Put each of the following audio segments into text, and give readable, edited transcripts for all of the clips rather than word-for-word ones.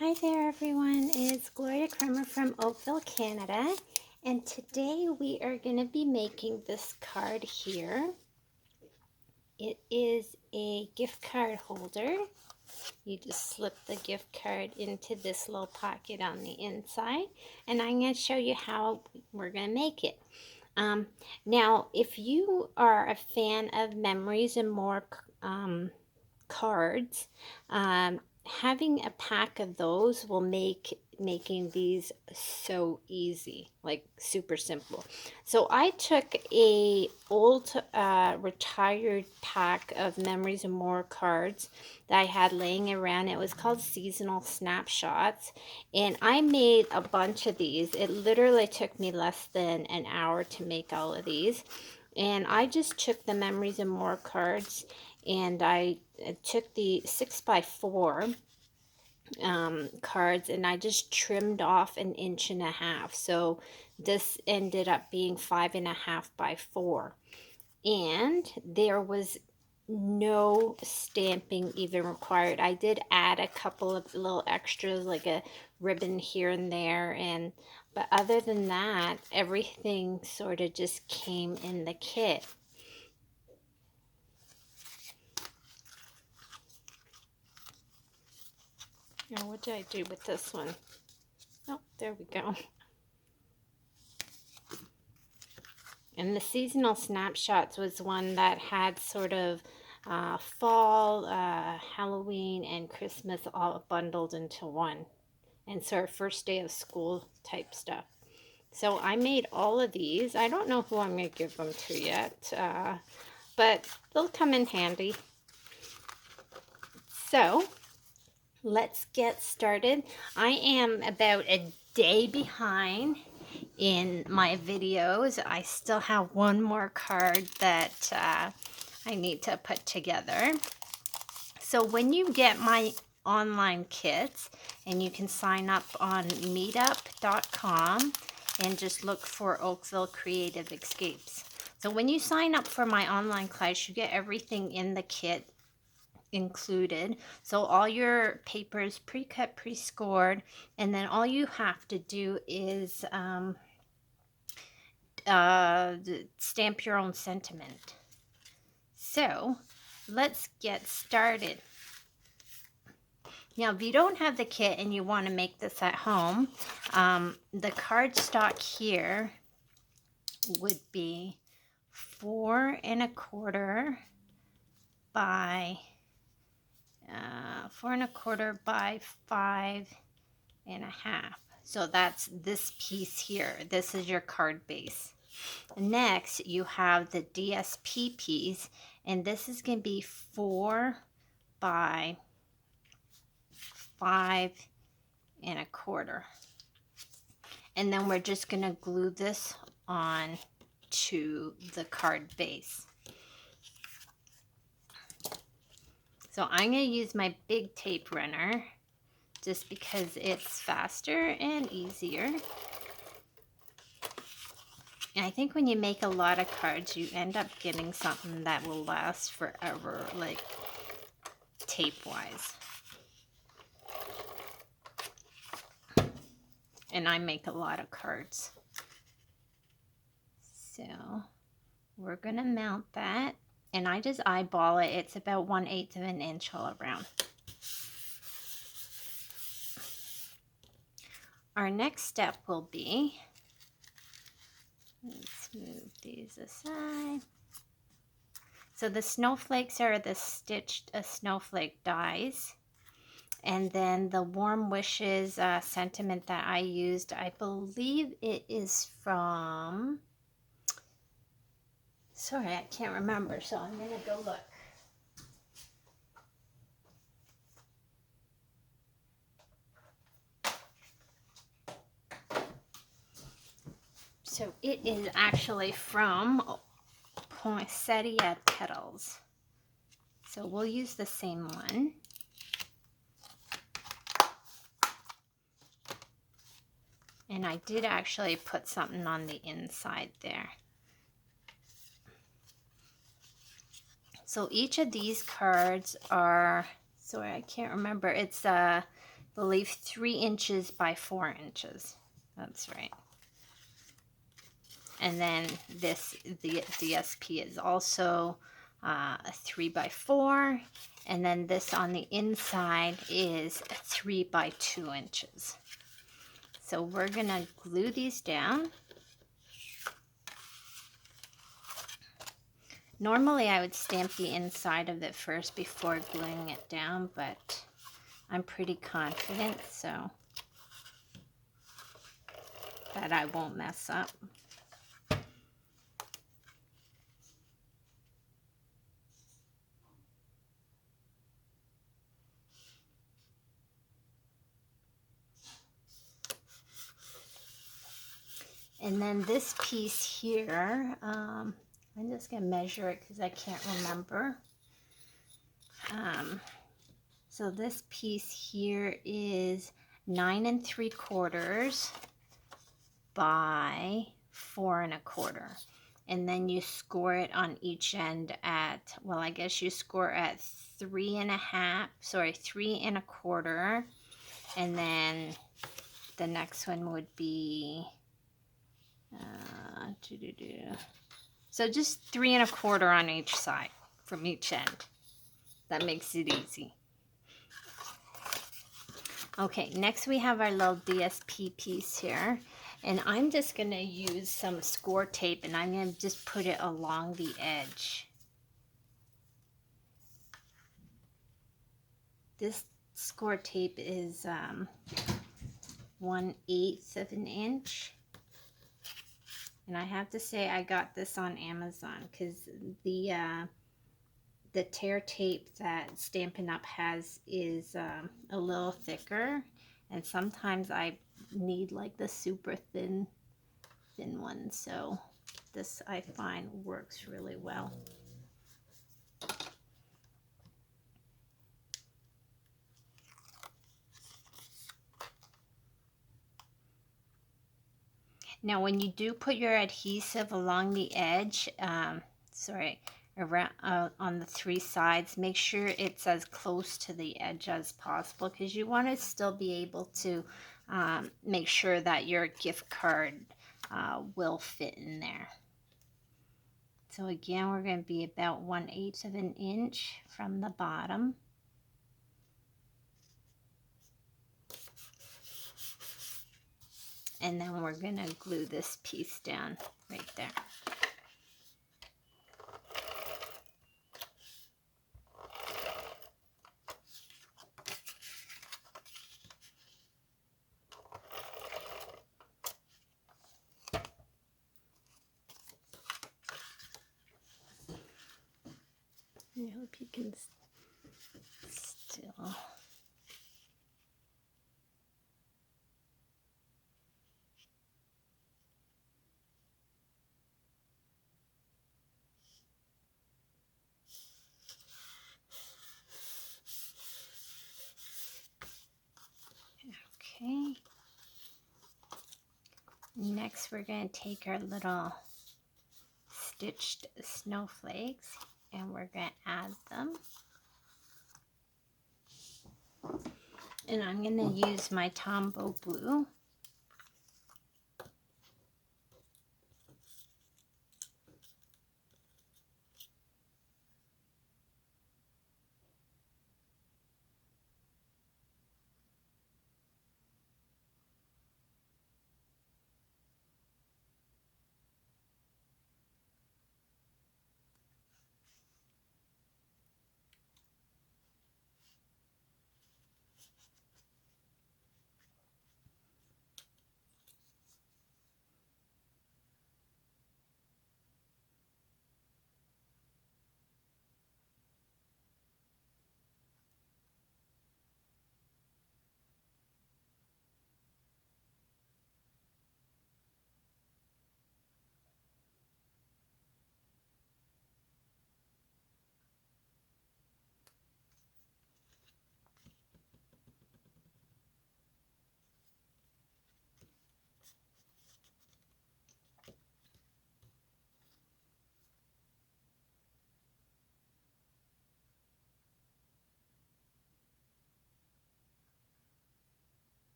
Hi there everyone, it's Gloria Kremer from Oakville, Canada, and today we are going to be making this card here. It is a gift card holder. You just slip the gift card into this little pocket on the inside, and I'm going to show you how we're going to make it. Now, if you are a fan of Memories and More cards, having a pack of those will make making these so easy, like super simple. So I took a old retired pack of Memories and More cards that I had laying around. It was called Seasonal Snapshots, and I made a bunch of these. It literally took me less than an hour to make all of these, and I just took the Memories and More cards, and I took the 6x4 cards, and I just trimmed off 1.5 inches. So this ended up being 5.5 by 4, and there was no stamping even required. I did add a couple of little extras, like a ribbon here and there, but other than that, everything sort of just came in the kit. Now, what did I do with this one? Oh, there we go. And the Seasonal Snapshots was one that had sort of fall, Halloween, and Christmas all bundled into one. And sort of first day of school type stuff. So I made all of these. I don't know who I'm going to give them to yet, but they'll come in handy. So let's get started. I am about a day behind in my videos. I still have one more card that I need to put together. So when you get my online kits, and you can sign up on meetup.com and just look for Oakville Creative Escapes. So when you sign up for my online class, you get everything in the kit included. So all your papers pre-cut, pre-scored, and then all you have to do is stamp your own sentiment. So let's get started. Now, if you don't have the kit and you want to make this at home, the cardstock here would be 4.25 by 4.25 by 5.5. So that's this piece here. This is your card base. Next, you have the DSP piece, and this is going to be 4 by 5.25. And then we're just going to glue this on to the card base. So I'm going to use my big tape runner just because it's faster and easier. And I think when you make a lot of cards, you end up getting something that will last forever, like tape-wise. And I make a lot of cards. So we're going to mount that. And I just eyeball it. It's about 1/8 of an inch all around. Our next step will be, let's move these aside. So the snowflakes are the stitched snowflake dies. And then the Warm Wishes sentiment that I used, I believe it is from, sorry, I can't remember, so I'm going to go look. So it is actually from Poinsettia Petals. So we'll use the same one. And I did actually put something on the inside there. So each of these cards are, sorry, I can't remember. It's the believe 3 inches by 4 inches. That's right. And then the DSP is also a 3 by 4. And then this on the inside is 3 by 2 inches. So we're gonna glue these down. Normally I would stamp the inside of it first before gluing it down, but I'm pretty confident so that I won't mess up. And then this piece here, I'm just gonna measure it because I can't remember. So this piece here is 9 3/4 by 4 1/4. And then you score it on each end at, well, I guess you score at 3 1/2, sorry, 3 1/4. And then the next one would be, so just 3 1/4 on each side from each end. That makes it easy. Okay, next we have our little DSP piece here, and I'm just going to use some score tape and I'm going to just put it along the edge. This score tape is 1/8 of an inch, and I have to say I got this on Amazon because the tear tape that Stampin' Up! Has is a little thicker, and sometimes I need like the super thin one, so this I find works really well. Now when you do put your adhesive along the edge, around on the 3 sides, make sure it's as close to the edge as possible because you want to still be able to make sure that your gift card will fit in there. So again, we're going to be about 1/8 of an inch from the bottom. And then we're going to glue this piece down right there. I hope you can still... Okay. Next, we're going to take our little stitched snowflakes and we're going to add them. And I'm going to use my Tombow glue.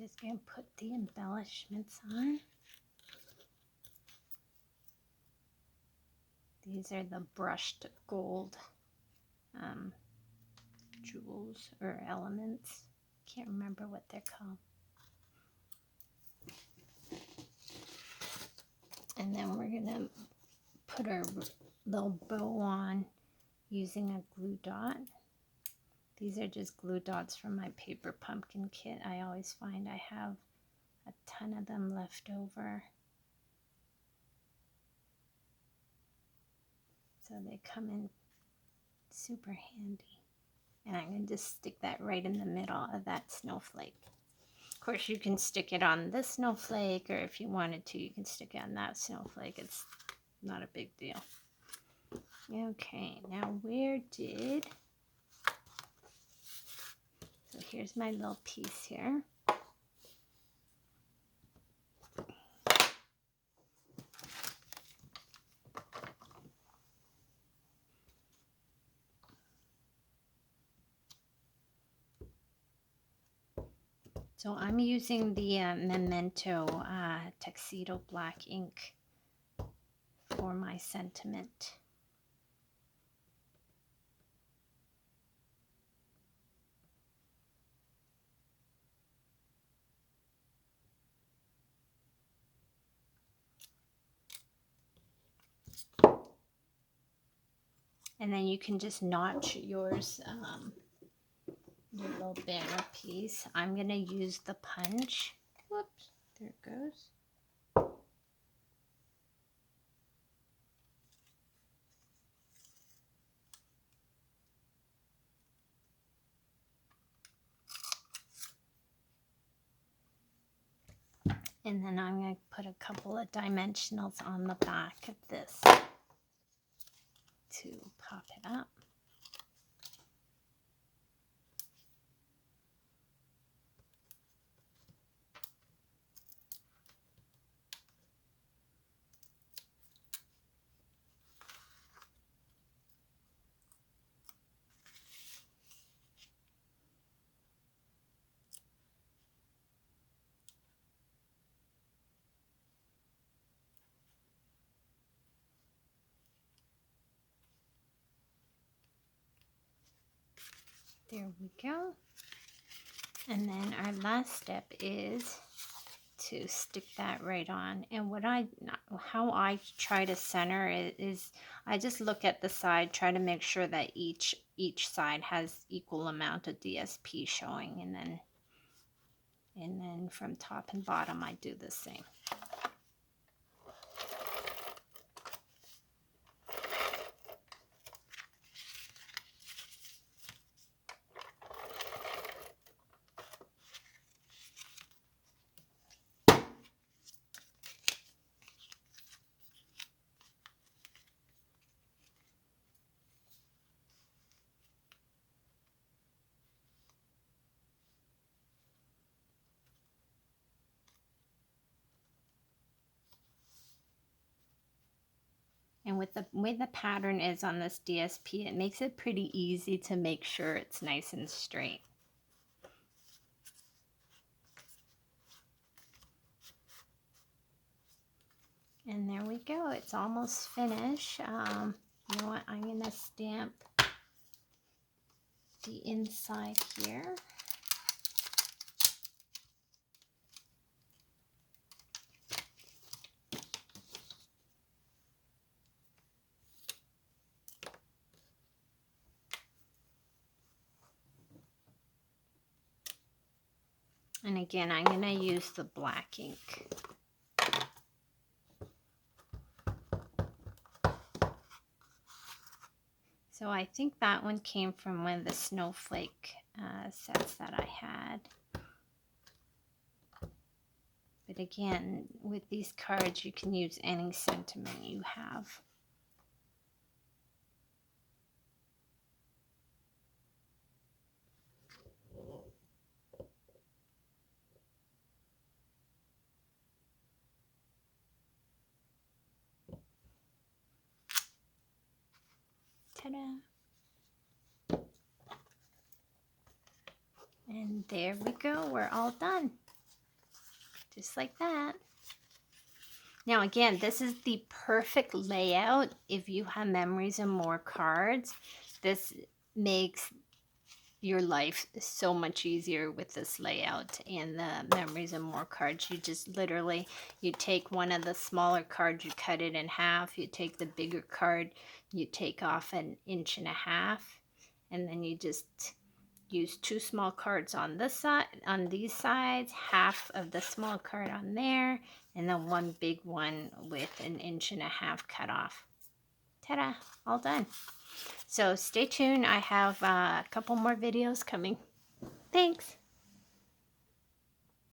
just going to put the embellishments on. These are the brushed gold jewels or elements. Can't remember what they're called. And then we're going to put our little bow on using a glue dot. These are just glue dots from my paper pumpkin kit. I always find I have a ton of them left over. So they come in super handy. And I'm going to just stick that right in the middle of that snowflake. Of course, you can stick it on this snowflake, or if you wanted to, you can stick it on that snowflake. It's not a big deal. Okay, now where did... So here's my little piece here. So I'm using the Memento Tuxedo Black ink for my sentiment. And then you can just notch yours, your little banner piece. I'm going to use the punch. Whoops, there it goes. And then I'm going to put a couple of dimensionals on the back of this to pop it up. There we go. And then our last step is to stick that right on. And how I try to center it is I just look at the side, try to make sure that each side has equal amount of DSP showing, and then from top and bottom I do the same. And with the way the pattern is on this DSP, it makes it pretty easy to make sure it's nice and straight. And there we go. It's almost finished. You know what? I'm going to stamp the inside here. And again, I'm going to use the black ink. So I think that one came from one of the snowflake sets that I had. But again, with these cards, you can use any sentiment you have. Ta-da! And there we go. We're all done. just like that. Now again, this is the perfect layout if you have memories and more cards. This makes your life so much easier with this layout and the memories and more cards. You just literally, you take one of the smaller cards, you cut it in half, you take the bigger card, you take off 1.5 inches, and then you just use 2 small cards on this side, on these sides, half of the small card on there, and then one big one with 1.5 inches cut off. Ta-da, all done. So stay tuned. I have a couple more videos coming. Thanks.